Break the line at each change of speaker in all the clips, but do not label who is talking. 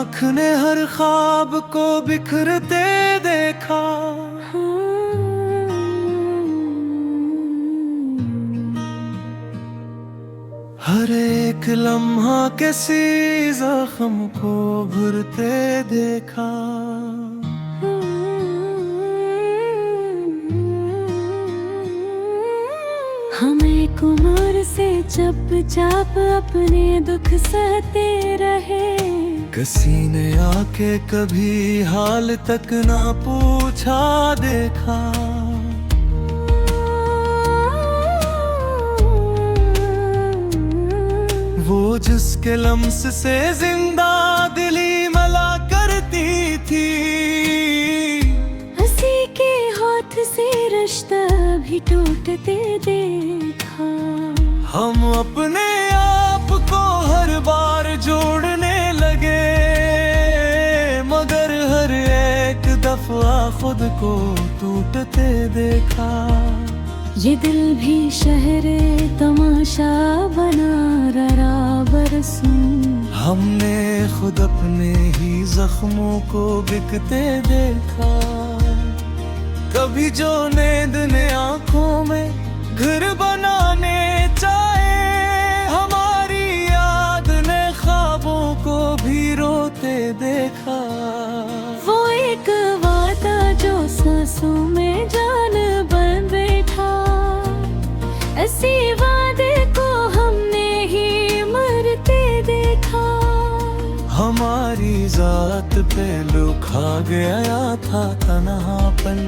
आँख ने हर ख्वाब को बिखरते देखा। हर एक लम्हा किसी जख्म को भरते देखा।
हम एक उम्र से चुपचाप अपने दुख सहते रहे।
किसी ने आके कभी हाल तक ना पूछा देखा। वो जिसके लम्स से जिंदा दिली मला करती थी,
हंसी के हाथ से रिश्ता भी टूटते देखा।
हम अपने आप को हर बार जोड़ने लगे, मगर हर एक दफा खुद को टूटते देखा।
ये दिल भी शहरे तमाशा बना रहा बरसों।
हमने खुद अपने ही जख्मों को बिकते देखा। कभी जो नींद ने आंखों में घर बनाने चाहे, हमारी याद ने ख्वाबों को भी रोते देखा।
वो एक वादा जो सांसों में जान बन बैठा, ऐसी वादे को हमने ही मरते देखा।
हमारी जात पे लुखा गया था तन्हापन,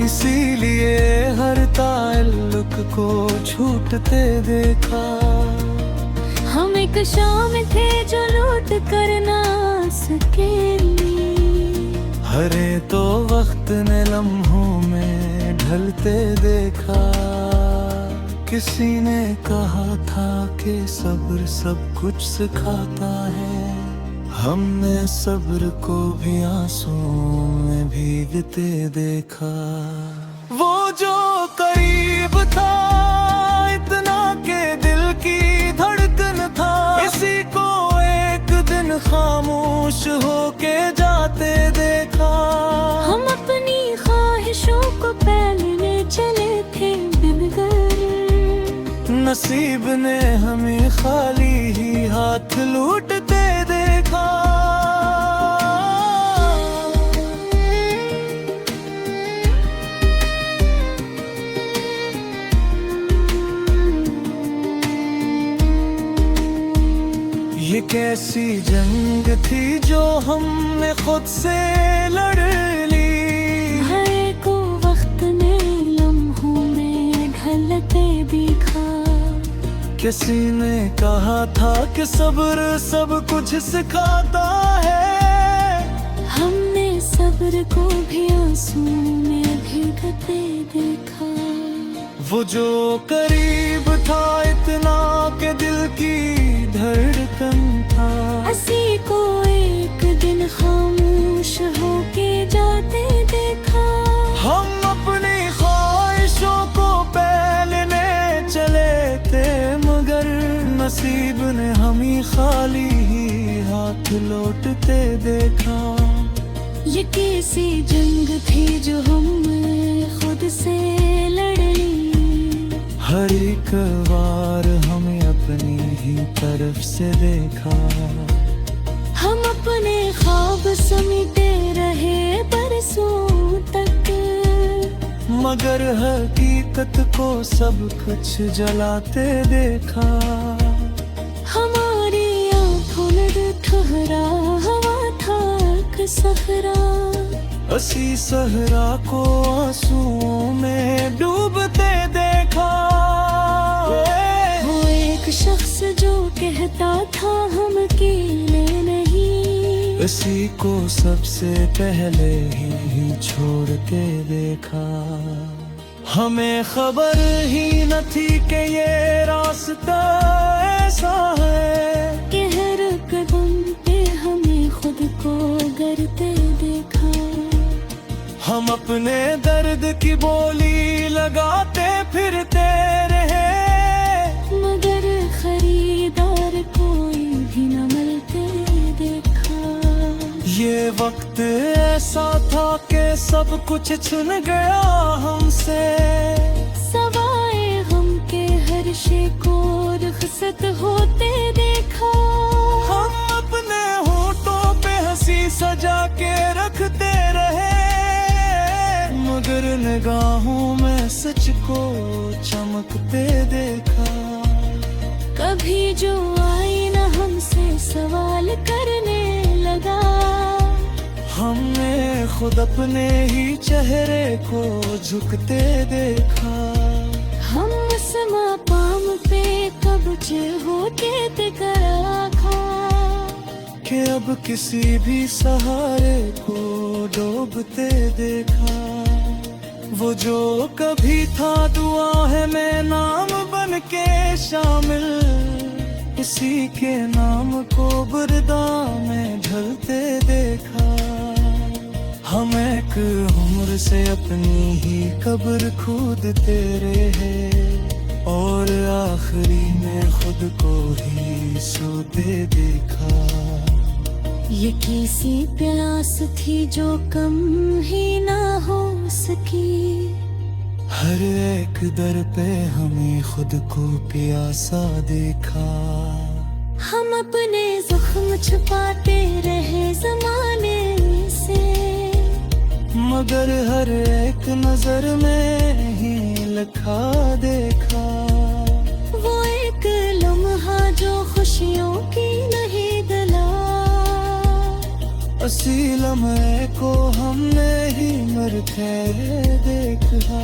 इसीलिए हर ताल्लुक को छूटते देखा।
हम एक शाम थे जो लूट कर ना सके।
हरे तो वक्त ने लम्हों में ढलते देखा। किसी ने कहा था कि सब्र सब कुछ सिखाता है, हमने सब्र को भी आंसुओं में भीगते देखा। वो जो करीब था इतना के दिल की धड़कन था, इसी को एक दिन खामोश होके जाते देखा।
हम अपनी ख्वाहिशों को पहले चले थे बिनकर,
नसीब ने हमें खाली ही हाथ लूटते देखा। ये कैसी जंग थी जो हमने खुद से लड़ ली।
हर को वक्त ने लम्हों में ढलते दिखा।
किसी ने कहा था कि सब्र सब कुछ सिखाता है,
हमने सब्र को भी आंसुओं में भीगते देखा।
वो जो करीब था इतना के दिल की धड़कन था,
हंसी को एक दिन खामोश होके जाते देखा।
हम अपनी ख्वाहिशों को पहलने चले थे, मगर नसीब ने हमें खाली ही हाथ लौटते देखा।
ये कैसी जंग थी जो हमने खुद से लड़ ली।
हर एक बार हमें अपनी ही तरफ से देखा।
हम अपने ख्वाब समेटे रहे बरसों तक,
मगर हकीकत को सब कुछ जलाते देखा।
हमारी आँखों में ठहरा हवा था एक सहरा,
असी सहरा को आंसुओं में डूबते देखा।
वो एक शख्स जो कहता था हम अकेले नहीं,
इसी को सबसे पहले ही छोड़ के देखा। हमें खबर ही न थी कि ये रास्ता ऐसा है,
कि हर कदम पे हमें खुद को गिरते देखा।
हम अपने दर्द की बोली लगाते फिरते रहे,
मगर खरीदार कोई भी न मिलते देखा।
ये वक्त ऐसा था कि सब कुछ छिन गया हमसे,
सवाए हम के हर शे को रुखसत होते देखा।
हम अपने होठों पे हंसी सजा के रखते रहे, मगर निगाहों में सच को चमकते देखा।
कभी जो आईना हमसे सवाल करने लगा,
हमने खुद अपने ही चेहरे को झुकते देखा।
हम उस मकाम पे कब होते थे कराखा,
कि अब किसी भी सहारे को डूबते देखा। वो जो कभी था दुआ है में नाम बन के शामिल, इसी के नाम को बुरदा में ढलते देखा। हम एक उम्र से अपनी ही कब्र खोदते रहे, और आखिरी में खुद को ही सोते देखा।
ये कैसी प्यास थी जो कम ही ना हो सकी,
हर एक दर पे हमें खुद को प्यासा देखा।
हम अपने जख्म छुपाते रहे जमाने से,
मगर हर एक नजर में ही लिखा देखा।
वो एक लम्हा जो खुशियों की नहीं गला,
असी लम्हे को हमने ही मरते देखा।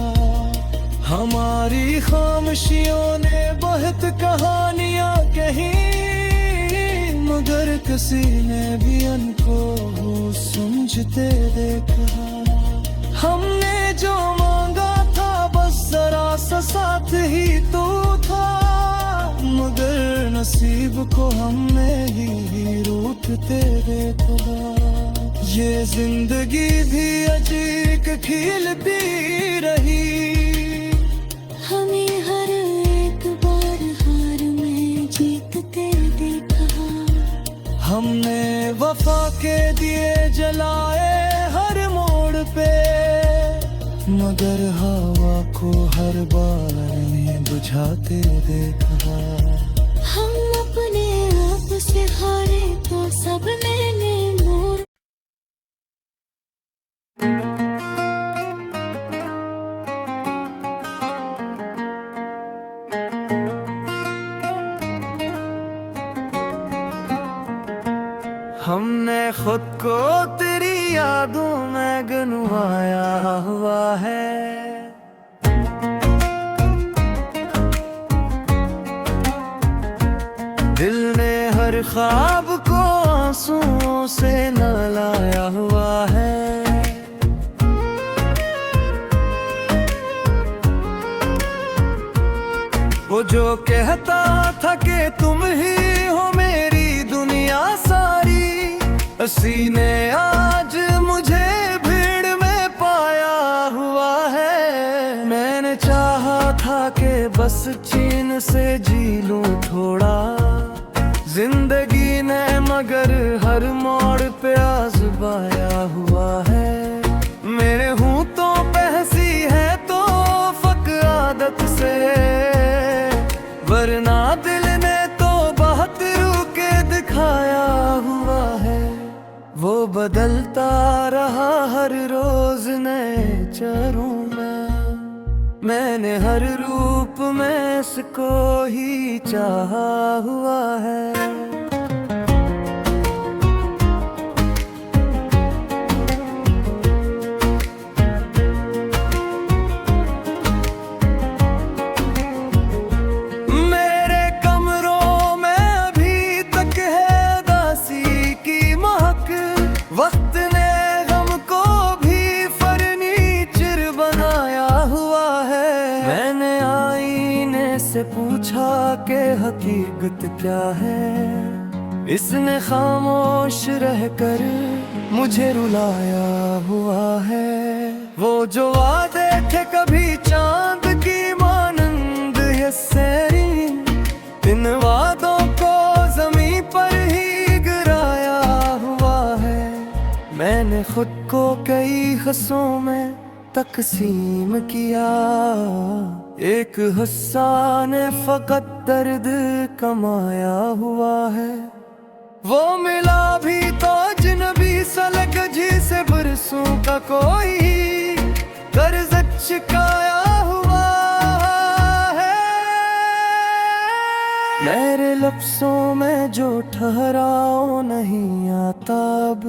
हमारी खामोशियों ने बहुत कहानियां कही, मगर किसी ने भी उनको समझते देखा। हमने जो मांगा था बस जरा सा साथ ही तो था, मगर नसीब को हमने ही रूठते देखा। ये जिंदगी भी अजीब खिलती रही,
हमें हर एक बार हार में जीतते देखा।
हमने वफा के दिए जलाए हर मोड़ पे, मगर हवा को हर बार में बुझाते देखा।
हम अपने आप से हारे तो सब मैंने मोड़।
हमने खुद को तेरी यादों में गंवाया हुआ है, दिल ने हर ख्वाब को आंसुओं से नहलाया हुआ है। वो जो कहता था कि तुम ही हो मेरी दुनिया सारी, हंसी ने आज मुझे भीड़ में पाया हुआ है। मैंने चाहा था कि बस चैन से जी लूं थोड़ा, जिंदगी ने मगर हर मोड़ पे आज़माया हुआ है। मेरे होंठों पे हंसी है तो फक आदत से, वरना दिल ने तो बहुत रूके दिखाया हुआ है। वो बदलता रहा हर रोज नए चेहरों में, मैंने हर रूप में इसको ही चाहा हुआ है। पूछा के हकीकत क्या है, इसने खामोश रहकर मुझे रुलाया हुआ है। वो जो वादे थे कभी चांद की मानंद ये सैरी, इन वादों को जमीन पर ही गिराया हुआ है। मैंने खुद को कई हिस्सों में तकसीम किया, एक हिस्सा ने फकत दर्द कमाया हुआ है। वो मिला भी तो अजनबी सलग जिसे बरसों का कोई कर्ज चुकाया हुआ है। मेरे लफ्ज़ों में जो ठहराव नहीं आता अब,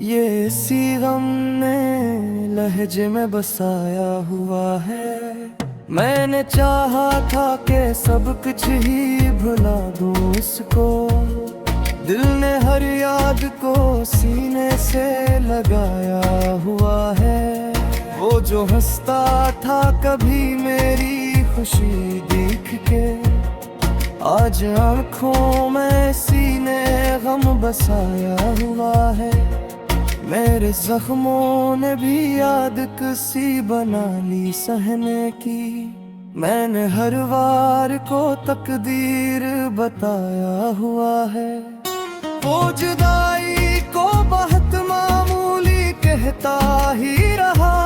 ये इसी गम ने लहजे में बसाया हुआ है। मैंने चाहा था कि सब कुछ ही भुला दूं इसको, दिल ने हर याद को सीने से लगाया हुआ है। वो जो हंसता था कभी मेरी खुशी देख के, आज आँखों में सीने गम बसाया हुआ है। मेरे जख्मों ने भी याद किसी बना ली सहने की, मैंने हर वार को तकदीर बताया हुआ है। वो जुदाई को बहुत मामूली कहता ही रहा,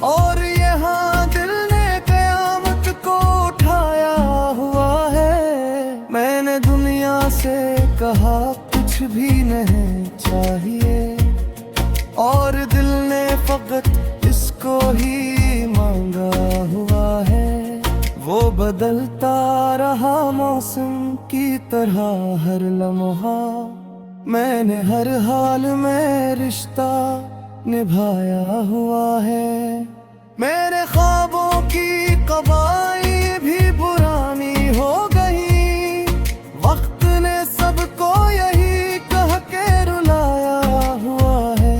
और यहाँ दिल ने कयामत को उठाया हुआ है। मैंने दुनिया से कहा कुछ भी नहीं चाहिए, और दिल ने फकत इसको ही मांगा हुआ है। वो बदलता रहा मौसम की तरह हर लम्हा, मैंने हर हाल में रिश्ता निभाया हुआ है। मेरे ख्वाबों की कवाई भी पुरानी हो गई, वक्त ने सबको यही कह के रुलाया हुआ है।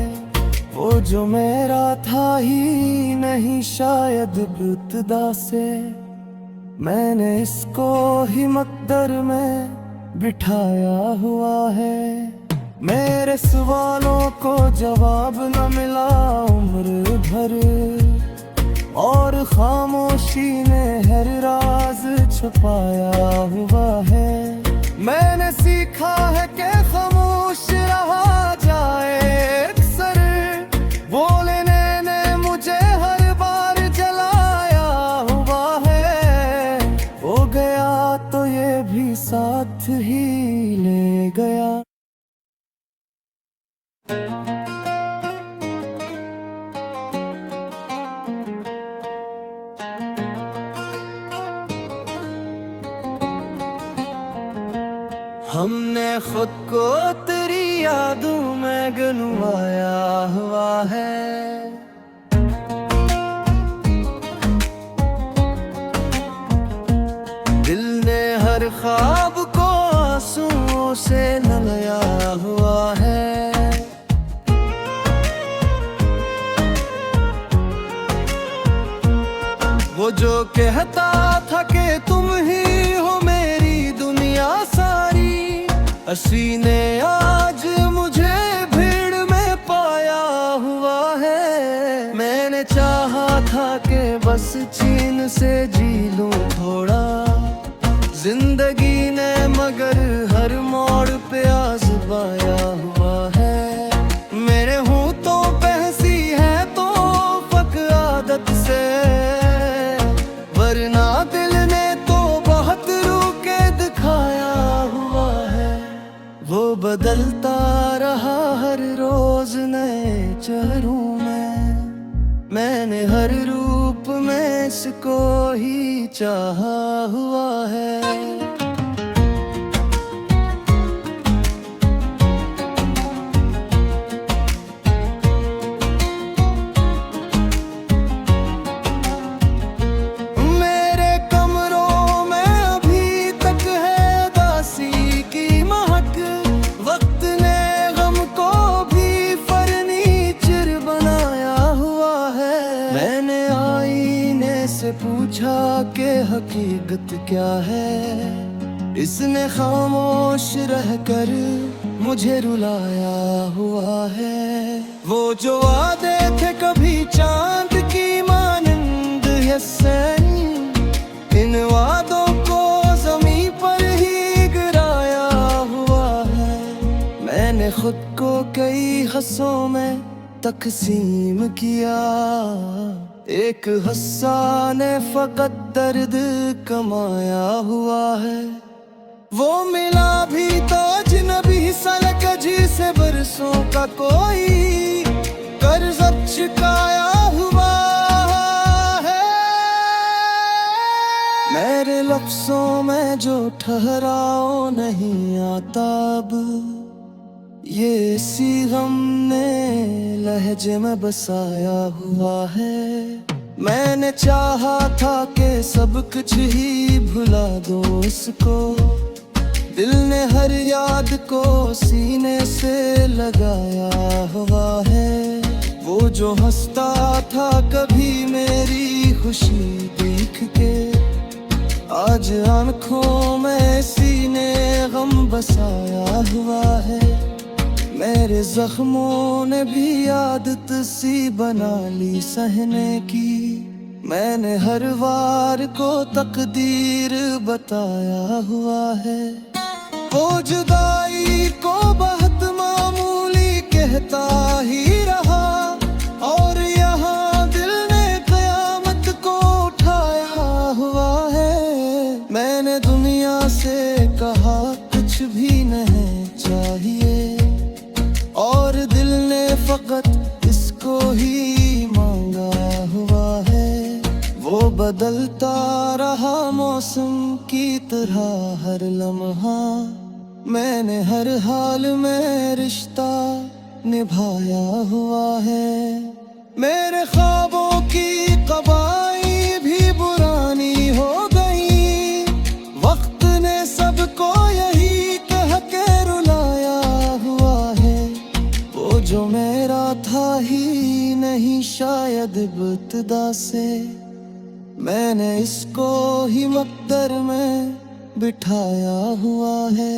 वो जो मेरा था ही नहीं शायद इब्तिदा से, मैंने इसको ही मकदर में बिठाया हुआ है। मेरे सवालों को जवाब न मिला उम्र भर, और खामोशी ने हर राज छुपाया हुआ है। मैंने सीखा है कि खामोश रहा जाए अक्सर, बोलने ने मुझे हर बार जलाया हुआ है। हो गया तो ये भी साथ ही ले गया। हमने खुद को तेरी यादों में गंवाया हुआ है। दिल ने हर ख्वाब को आंसुओं से नलाया हुआ है। वो जो कहता था कि तुम ही हो मेरी दुनिया सारी, हंसी ने आज मुझे भीड़ में पाया हुआ है। मैंने चाहा था कि बस चैन से जी लूं थोड़ा, जिंदगी ने मगर हर मोड़ पे आज़माया हुआ है। मेरे होंठों पे हंसी है तो फक आदत से, वरना दिल ने तो बहुत रूके दिखाया हुआ है। वो बदलता रहा हर रोज नए चेहरों में, मैंने हर रूप में इसको ही चाहा हुआ है। पूछा के हकीकत क्या है, इसने खामोश रहकर मुझे रुलाया हुआ है। वो जो वादे थे कभी चांद की मानंद हसन, इन वादों को जमीन पर ही गिराया हुआ है। मैंने खुद को कई हिस्सों में तकसीम किया। एक हिस्सा ने फकत दर्द कमाया हुआ है, वो मिला भी तो अजनबी सलकजी से बरसों का कोई कर्ज चुकाया हुआ है। मेरे लफ्जों में जो ठहराव नहीं आता अब, ये इसी गम ने लहजे में बसाया हुआ है। मैंने चाहा था कि सब कुछ ही भुला दो इसको, दिल ने हर याद को सीने से लगाया हुआ है। वो जो हंसता था कभी मेरी खुशी देख के, आज आंखों में सीने गम बसाया हुआ है। मेरे जख्मों ने भी आदत सी बना ली सहने की, मैंने हर वार को तकदीर बताया हुआ है। वो जुदाई को बहुत मामूली कहता ही रहा, और यहाँ दिल ने कयामत को उठाया हुआ है। मैंने दुनिया से कहा कुछ भी नहीं चाहिए, और दिल ने फकत इसको ही मांगा हुआ है। वो बदलता रहा मौसम की तरह हर लम्हा, मैंने हर हाल में रिश्ता निभाया हुआ है। मेरे ख्वाबों की कबाई भी पुरानी हो गई, वक्त ने सबको यही कह के रुलाया हुआ है। वो जो मेरा था ही नहीं शायद इब्तिदा से, मैंने इसको ही मकदर में बिठाया हुआ है।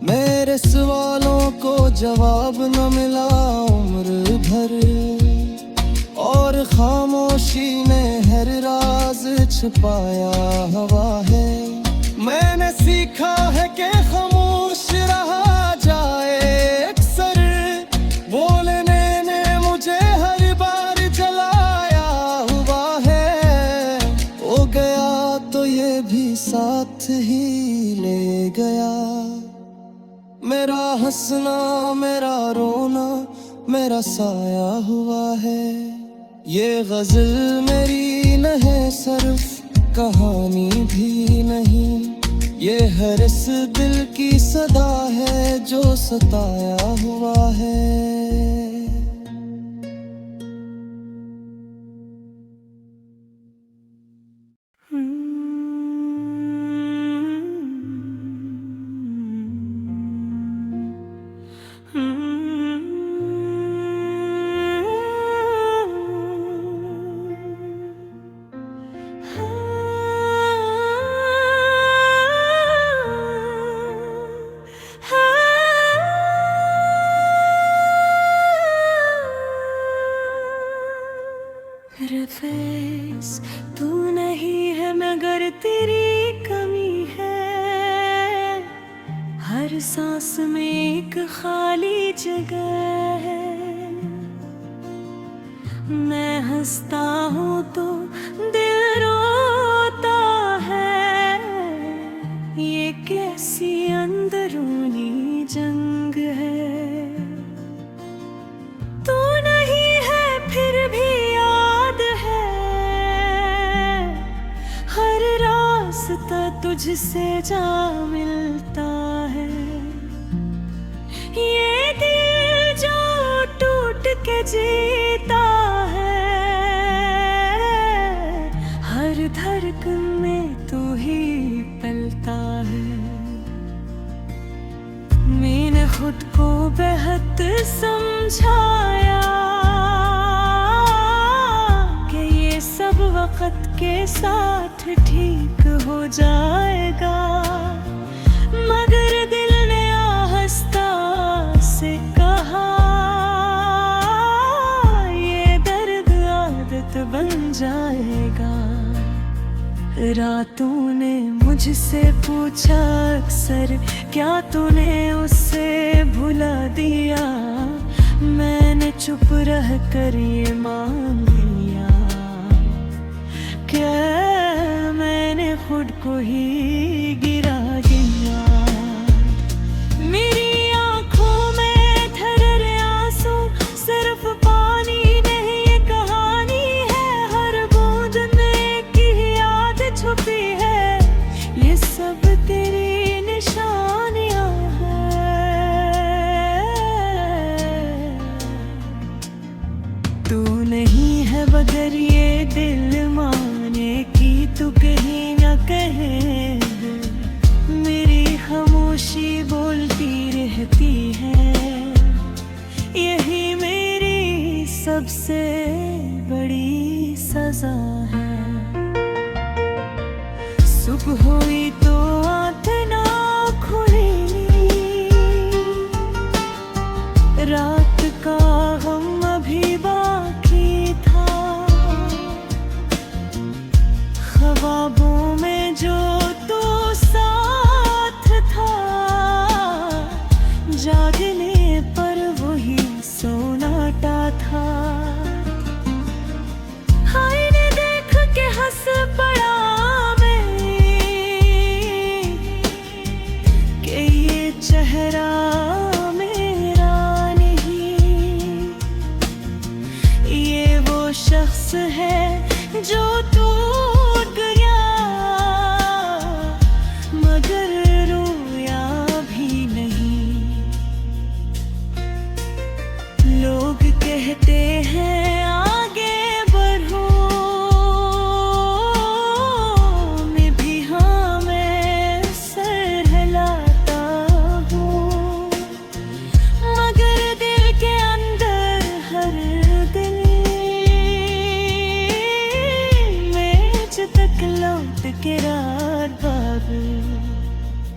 मेरे सवालों को जवाब न मिला उम्र भर, और खामोशी ने हर राज छुपाया हुआ है। मैंने सीखा है कि खामोश रहा जाए अक्सर, बोलने ने मुझे हर बार जलाया हुआ है। हो गया तो ये भी साथ ही ले गया, मेरा हंसना मेरा रोना मेरा साया हुआ है। ये गजल मेरी नहीं सिर्फ कहानी भी नहीं, ये हर इस दिल की सदा है जो सताया हुआ है।
रफेस तू नहीं है मगर तेरी कमी है, हर सांस में एक खाली जगह है। मैं हंसता हूँ तो दिल रोता है, ये कैसी अंदरूनी जंग है। तू नहीं है फिर भी रास्ता तुझसे जा मिलता है। ये दिल जो टूट के जीता है, हर धड़कन में तू ही पलता है। मैंने खुद को बेहद समझाया कि ये सब वक्त के साथ ठीक हो जाएगा, मगर दिल ने आहिस्ता से कहा ये दर्द आदत बन जाएगा। रातों ने मुझसे पूछा अक्सर, क्या तूने उससे भुला दिया? मैंने चुप रह कर ये मांग लिया, क्या मैंने खुद को ही गिरा दिया। मेरी आंखों में ठहरे आंसू, सिर्फ पानी नहीं ये कहानी है। हर बूंद में की याद छुपी है, ये सब तेरी निशानियां हैं। तू नहीं है मगर ये दिल माने कि तू कहीं ना कहे। मेरी खामोशी बोलती रहती है, यही मेरी सबसे बड़ी सजा है। सुबह हुई तो आंखें ना खुली, रात का गम अभी बाकी था। ख्वाबों में जो तू साथ था, जागने पर वही सोनाटा था। हाय ने देख के हंस पड़ा कि ये चेहरा मेरा नहीं, ये वो शख्स है जो टूट गया मगर रोया भी नहीं। लोग कहते हैं आगे बढ़ो, मैं भी हाँ मैं सर हिलाता हूँ, मगर दिल के अंदर हर दिल तक लौट के रात बाब।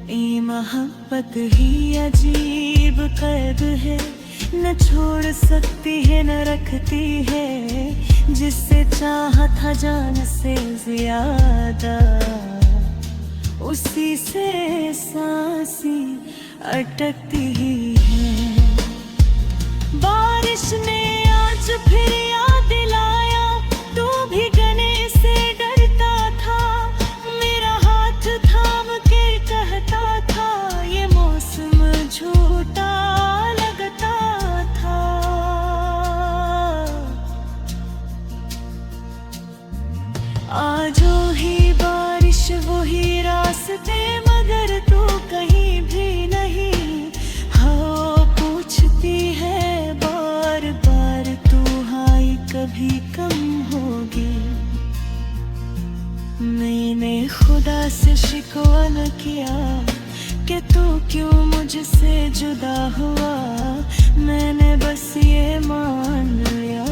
ये मोहब्बत ही अजीब कैद है, न छोड़ सकती है न रखती है। जिससे चाहा था जान से ज्यादा, उसी से सांसें अटकती ही है। बारिश ने आज फिर याद दिलाया, तू भी गने से डरता था। मेरा हाथ थाम के कहता था, ये मौसम झूठा लगता था। आजो ही बारिश वही रास्ते, मगर तू कहीं भी नहीं। हाँ पूछती है बार बार तू, हाय कभी कम होगी। मैंने खुदा से शिकवा न किया कि तू क्यों मुझसे जुदा हुआ। मैंने बस ये मान लिया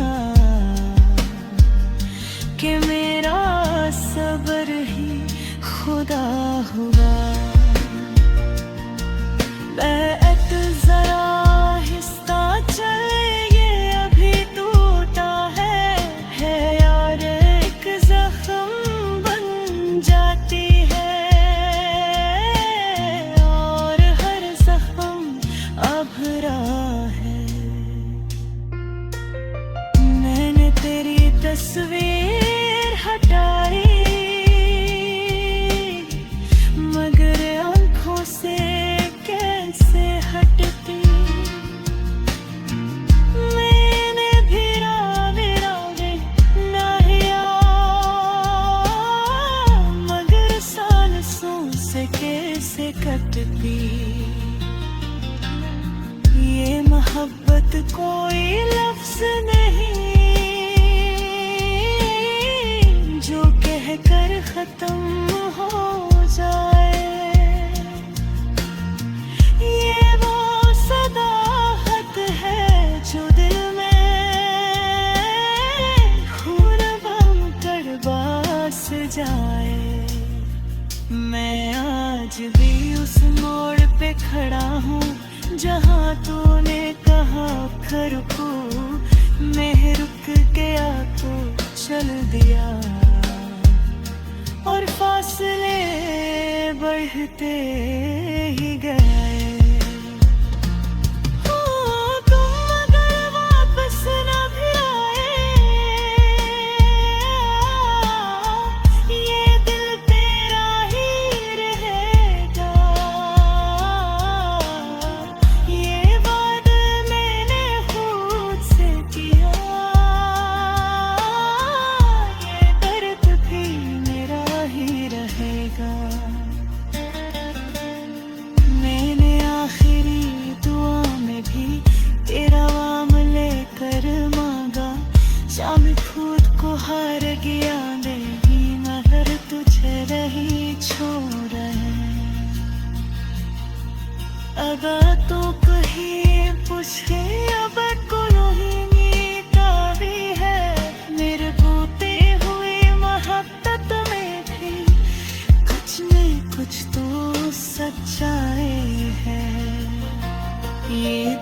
कि मेरा सब्र ही खुदा हुआ। बैत जरा आहिस्ता चल, ये अभी टूटा है यार, एक जख्म बन जाती है और हर जख्म अभरा है। मैंने तेरी तस्वीर हटाई, मगर आंखों से कैसे हटती। मैंने भी रावे रावे नाहिया, मगर सांसों से कैसे कटती। ये मोहब्बत कोई लफ्ज नहीं जो कहकर खत्म हो जाए। ये वो सदाकत है जो दिल में खून बम कर बस जाए। मैं आज भी उस मोड़ पे खड़ा हूँ जहाँ तूने कहा खर कहते ही गए। तुम अगर वापस न भी आए, ये दिल तेरा ही रहेगा। ये वादा मैंने खुद से किया, ये दर्द भी मेरा ही रहेगा। मैंने आखिरी दुआ में भी तेरा वाम लेकर मांगा, शाम खुद को हार गया देवी, मगर तुझे नहीं छोड़। अगर तू कहीं पूछे अब कोई का भी है, मेरे बूते हुए मोहब्बत में भी कुछ न कुछ तो सच्चाई है। ये